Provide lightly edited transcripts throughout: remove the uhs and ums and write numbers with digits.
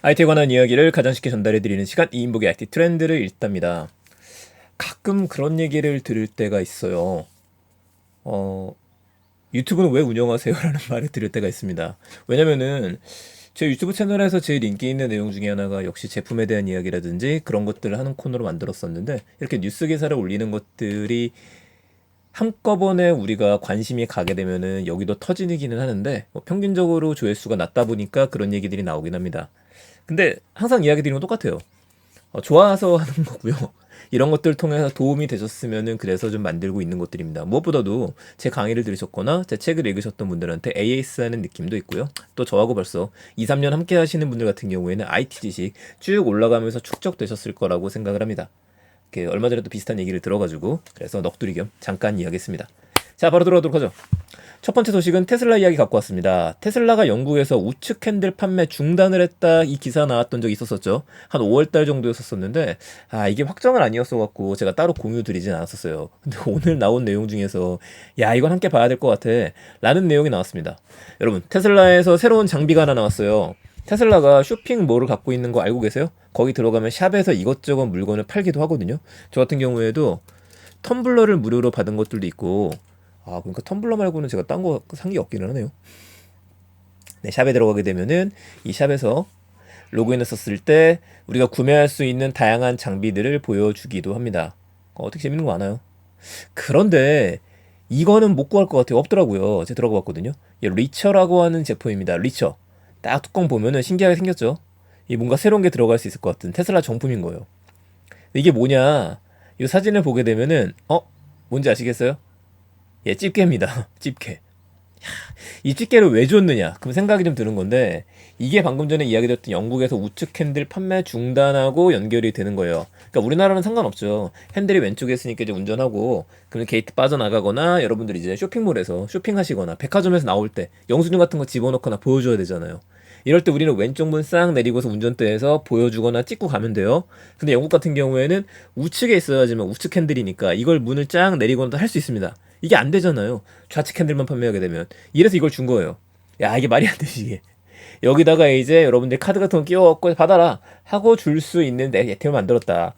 IT에 관한 이야기를 가장 쉽게 전달해드리는 시간, 이인복의 IT 트렌드를 읽답니다. 가끔 그런 얘기를 들을 때가 있어요. 어, 유튜브는 왜 운영하세요? 라는 말을 들을 때가 있습니다. 왜냐면은 제 유튜브 채널에서 제일 인기 있는 내용 중에 하나가 역시 제품에 대한 이야기라든지 그런 것들을 하는 코너로 만들었었는데, 이렇게 뉴스 기사를 올리는 것들이 한꺼번에 우리가 관심이 가게 되면은 여기도 터지기는 하는데, 평균적으로 조회수가 낮다 보니까 그런 얘기들이 나오긴 합니다. 근데 항상 이야기 드리는 건 똑같아요. 좋아서 하는 거고요. 이런 것들 통해서 도움이 되셨으면은 그래서 좀 만들고 있는 것들입니다. 무엇보다도 제 강의를 들으셨거나 제 책을 읽으셨던 분들한테 AS 하는 느낌도 있고요. 또 저하고 벌써 2, 3년 함께 하시는 분들 같은 경우에는 IT 지식 쭉 올라가면서 축적되셨을 거라고 생각을 합니다. 얼마 전에도 비슷한 얘기를 들어가지고 그래서 넋두리 겸 잠깐 이야기했습니다. 자, 바로 들어가도록 하죠. 첫 번째 소식은 테슬라 이야기 갖고 왔습니다. 테슬라가 영국에서 우측 핸들 판매 중단을 했다, 이 기사 나왔던 적이 있었었죠. 한 5월달 정도였었는데 이게 확정은 아니었어 갖고 제가 따로 공유 드리진 않았었어요. 근데 오늘 나온 내용 중에서 이건 함께 봐야 될 것 같아 라는 내용이 나왔습니다. 여러분, 테슬라에서 새로운 장비가 하나 나왔어요. 테슬라가 쇼핑몰을 갖고 있는 거 알고 계세요? 거기 들어가면 샵에서 이것저것 물건을 팔기도 하거든요. 저 같은 경우에도 텀블러를 무료로 받은 것들도 있고, 그러니까 텀블러 말고는 제가 딴 거 산 게 없기는 하네요. 네, 샵에 들어가게 되면은 이 샵에서 로그인했었을 때 우리가 구매할 수 있는 다양한 장비들을 보여주기도 합니다. 어떻게 재밌는 거 많아요. 그런데 이거는 못 구할 것 같아요. 없더라고요. 제가 들어가 봤거든요. 이 리처라고 하는 제품입니다. 리처. 딱 뚜껑 보면은 신기하게 생겼죠. 이 뭔가 새로운 게 들어갈 수 있을 것 같은 테슬라 정품인 거예요. 이게 뭐냐? 이 사진을 보게 되면은 뭔지 아시겠어요? 예, 집게입니다. 집게. 이 집게를 왜 줬느냐? 그럼 생각이 좀 드는 건데, 이게 방금 전에 이야기드렸던 영국에서 우측 핸들 판매 중단하고 연결이 되는 거예요. 그러니까 우리나라는 상관없죠. 핸들이 왼쪽에 있으니까 이제 운전하고, 그러면 게이트 빠져나가거나, 여러분들이 이제 쇼핑몰에서 쇼핑하시거나, 백화점에서 나올 때 영수증 같은 거 집어넣거나 보여줘야 되잖아요. 이럴 때 우리는 왼쪽 문 싹 내리고서 운전대에서 보여주거나 찍고 가면 돼요. 근데 영국 같은 경우에는 우측에 있어야지만 우측 핸들이니까 이걸 문을 쫙 내리거나 할 수 있습니다. 이게 안 되잖아요. 좌측 핸들만 판매하게 되면. 이래서 이걸 준 거예요. 야, 이게 말이 안 되지, 이게. 여기다가 이제 여러분들 카드 같은 거 끼워갖고 받아라 하고 줄 수 있는 아이템을 만들었다.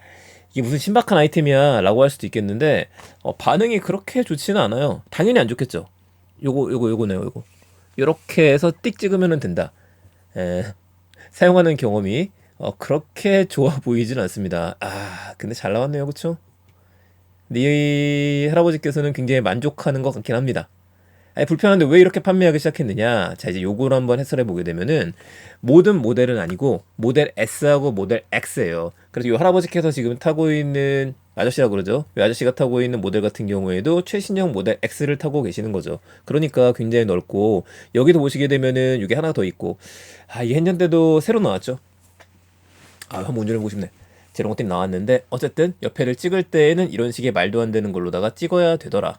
이게 무슨 신박한 아이템이야 라고 할 수도 있겠는데, 반응이 그렇게 좋지는 않아요. 당연히 안 좋겠죠. 요거네요, 요거. 요렇게 해서 띡 찍으면 된다. 에, 사용하는 경험이 그렇게 좋아 보이진 않습니다. 근데 잘 나왔네요, 그쵸? 네 할아버지께서는 굉장히 만족하는 것 같긴 합니다. 불편한데 왜 이렇게 판매하기 시작했느냐? 자, 이제 요걸 한번 해설해 보게 되면은 모든 모델은 아니고 모델 S하고 모델 X예요. 그래서 요 할아버지께서 지금 타고 있는 아저씨라고 그러죠. 이 아저씨가 타고 있는 모델 같은 경우에도 최신형 모델 X를 타고 계시는 거죠. 그러니까 굉장히 넓고, 여기도 보시게 되면은 이게 하나 더 있고, 이 행년대도 새로 나왔죠. 한번 운전해보고 싶네. 저런 것들이 나왔는데 어쨌든 옆에를 찍을 때에는 이런 식의 말도 안 되는 걸로다가 찍어야 되더라.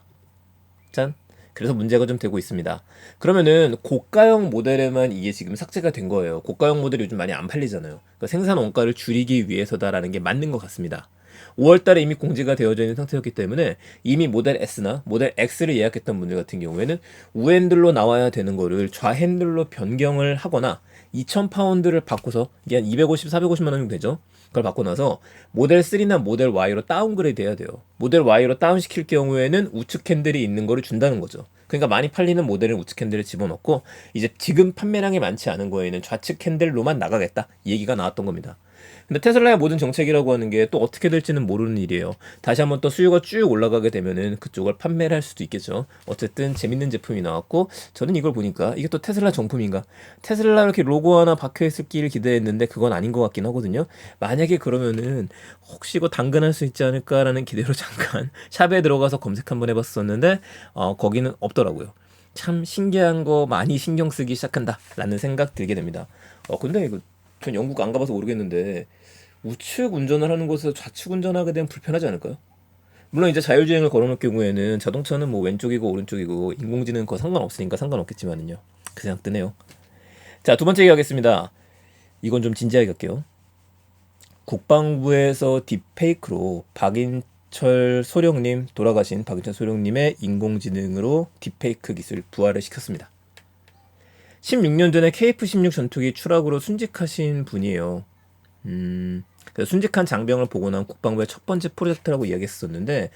짠. 그래서 문제가 좀 되고 있습니다. 그러면은 고가형 모델에만 이게 지금 삭제가 된 거예요. 고가형 모델이 요즘 많이 안 팔리잖아요. 그러니까 생산 원가를 줄이기 위해서다라는 게 맞는 것 같습니다. 5월 달에 이미 공지가 되어져 있는 상태였기 때문에 이미 모델 S나 모델 X를 예약했던 분들 같은 경우에는 우핸들로 나와야 되는 거를 좌핸들로 변경을 하거나 2,000파운드를 바꿔서, 이게 한 250, 450만 원 정도 되죠. 그걸 받고 나서 모델 3나 모델 Y로 다운그레이드 해야 돼요. 모델 Y로 다운시킬 경우에는 우측 핸들이 있는 거를 준다는 거죠. 그러니까 많이 팔리는 모델은 우측 핸들을 집어넣고, 이제 지금 판매량이 많지 않은 거에는 좌측 핸들로만 나가겠다, 이 얘기가 나왔던 겁니다. 근데 테슬라의 모든 정책이라고 하는 게 또 어떻게 될지는 모르는 일이에요. 다시 한번 또 수요가 쭉 올라가게 되면은 그쪽을 판매를 할 수도 있겠죠. 어쨌든 재밌는 제품이 나왔고, 저는 이걸 보니까 이게 또 테슬라 정품인가? 테슬라 이렇게 로고 하나 박혀 있을기를 기대했는데 그건 아닌 것 같긴 하거든요. 만약에 그러면은 혹시 이거 당근할 수 있지 않을까라는 기대로 잠깐 샵에 들어가서 검색 한번 해봤었는데, 거기는 없더라고요. 참 신기한 거 많이 신경 쓰기 시작한다라는 생각 들게 됩니다. 근데 이거 전 영국 안 가봐서 모르겠는데, 우측 운전을 하는 곳에서 좌측 운전하게 되면 불편하지 않을까요? 물론 이제 자율주행을 걸어놓을 경우에는 자동차는 뭐 왼쪽이고 오른쪽이고 인공지능 거 상관없으니까 상관없겠지만은요. 그 생각 드네요. 자, 두 번째 얘기하겠습니다. 이건 좀 진지하게 갈게요. 국방부에서 딥페이크로 박인철 소령님, 돌아가신 박인철 소령님의 인공지능으로 딥페이크 기술 부활을 시켰습니다. 16년 전에 KF-16 전투기 추락으로 순직하신 분이에요. 그래서 순직한 장병을 복원한 국방부의 첫 번째 프로젝트라고 이야기했었는데,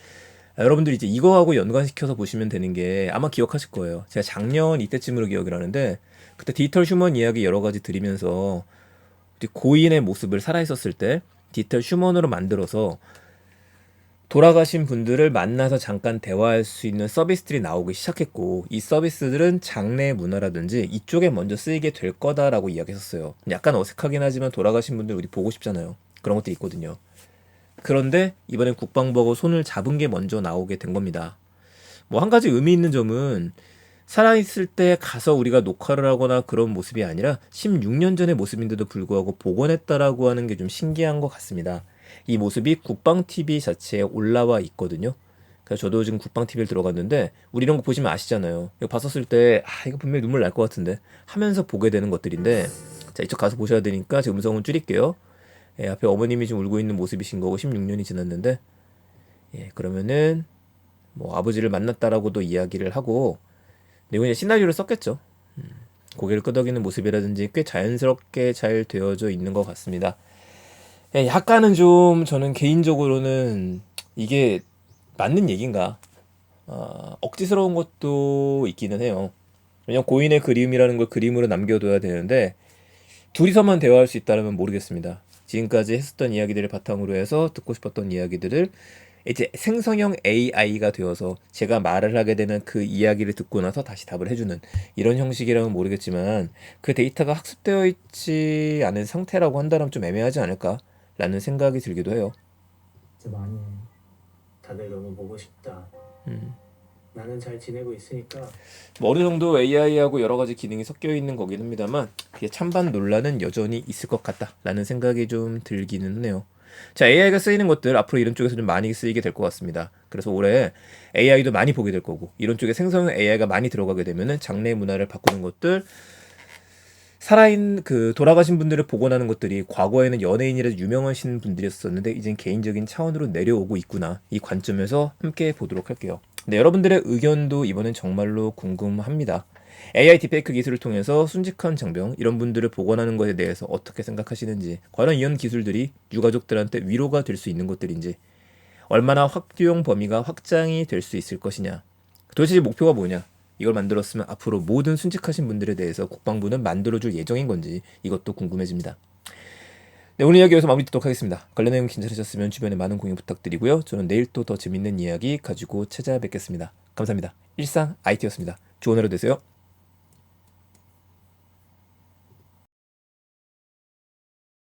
여러분들이 이제 이거하고 연관시켜서 보시면 되는 게 아마 기억하실 거예요. 제가 작년 이때쯤으로 기억을 하는데, 그때 디지털 휴먼 이야기 여러 가지 드리면서 우리 고인의 모습을 살아있었을 때 디지털 휴먼으로 만들어서 돌아가신 분들을 만나서 잠깐 대화할 수 있는 서비스들이 나오기 시작했고, 이 서비스들은 장례 문화라든지 이쪽에 먼저 쓰이게 될 거다라고 이야기했었어요. 약간 어색하긴 하지만 돌아가신 분들 우리 보고 싶잖아요. 그런 것들이 있거든요. 그런데 이번엔 국방부하고 손을 잡은 게 먼저 나오게 된 겁니다. 뭐 한 가지 의미 있는 점은 살아있을 때 가서 우리가 녹화를 하거나 그런 모습이 아니라 16년 전의 모습인데도 불구하고 복원했다라고 하는 게 좀 신기한 것 같습니다. 이 모습이 국방TV 자체에 올라와 있거든요. 그래서 저도 지금 국방TV를 들어갔는데, 우리 이런 거 보시면 아시잖아요. 이거 봤었을 때 이거 분명히 눈물 날 것 같은데 하면서 보게 되는 것들인데, 자, 이쪽 가서 보셔야 되니까 제가 음성은 줄일게요. 예, 앞에 어머님이 지금 울고 있는 모습이신 거고 16년이 지났는데, 예, 그러면은 뭐 아버지를 만났다라고도 이야기를 하고, 근데 이건 이제 시나리오를 썼겠죠. 고개를 끄덕이는 모습이라든지 꽤 자연스럽게 잘 되어져 있는 것 같습니다. 예, 약간은 좀 저는 개인적으로는 이게 맞는 얘기인가? 억지스러운 것도 있기는 해요. 왜냐면 고인의 그림이라는 걸 그림으로 남겨둬야 되는데 둘이서만 대화할 수 있다면 모르겠습니다. 지금까지 했었던 이야기들을 바탕으로 해서 듣고 싶었던 이야기들을 이제 생성형 AI가 되어서 제가 말을 하게 되면 그 이야기를 듣고 나서 다시 답을 해주는 이런 형식이라면 모르겠지만, 그 데이터가 학습되어 있지 않은 상태라고 한다면 좀 애매하지 않을까라는 생각이 들기도 해요. 진짜 많이 해. 다들 너무 보고 싶다. 나는 잘 지내고 있으니까. 뭐 어느 정도 AI하고 여러 가지 기능이 섞여 있는 거긴 합니다만, 그게 찬반 논란은 여전히 있을 것 같다라는 생각이 좀 들기는 하네요. 자, AI가 쓰이는 것들 앞으로 이런 쪽에서 좀 많이 쓰이게 될 것 같습니다. 그래서 올해 AI도 많이 보게 될 거고, 이런 쪽에 생성형 AI가 많이 들어가게 되면은 장래 문화를 바꾸는 것들, 살아있는 그 돌아가신 분들을 복원하는 것들이 과거에는 연예인이라도 유명하신 분들이었었는데 이젠 개인적인 차원으로 내려오고 있구나, 이 관점에서 함께 보도록 할게요. 네, 여러분들의 의견도 이번엔 정말로 궁금합니다. AI 딥페이크 기술을 통해서 순직한 장병 이런 분들을 복원하는 것에 대해서 어떻게 생각하시는지, 과연 이런 기술들이 유가족들한테 위로가 될 수 있는 것들인지, 얼마나 확용 범위가 확장이 될 수 있을 것이냐, 도대체 목표가 뭐냐, 이걸 만들었으면 앞으로 모든 순직하신 분들에 대해서 국방부는 만들어줄 예정인 건지 이것도 궁금해집니다. 네, 오늘 이야기 여기서 마무리 듣도록 하겠습니다. 관련 내용 괜찮으셨으면 주변에 많은 공유 부탁드리고요. 저는 내일 또 더 재밌는 이야기 가지고 찾아뵙겠습니다. 감사합니다. 일상 IT였습니다. 좋은 하루 되세요.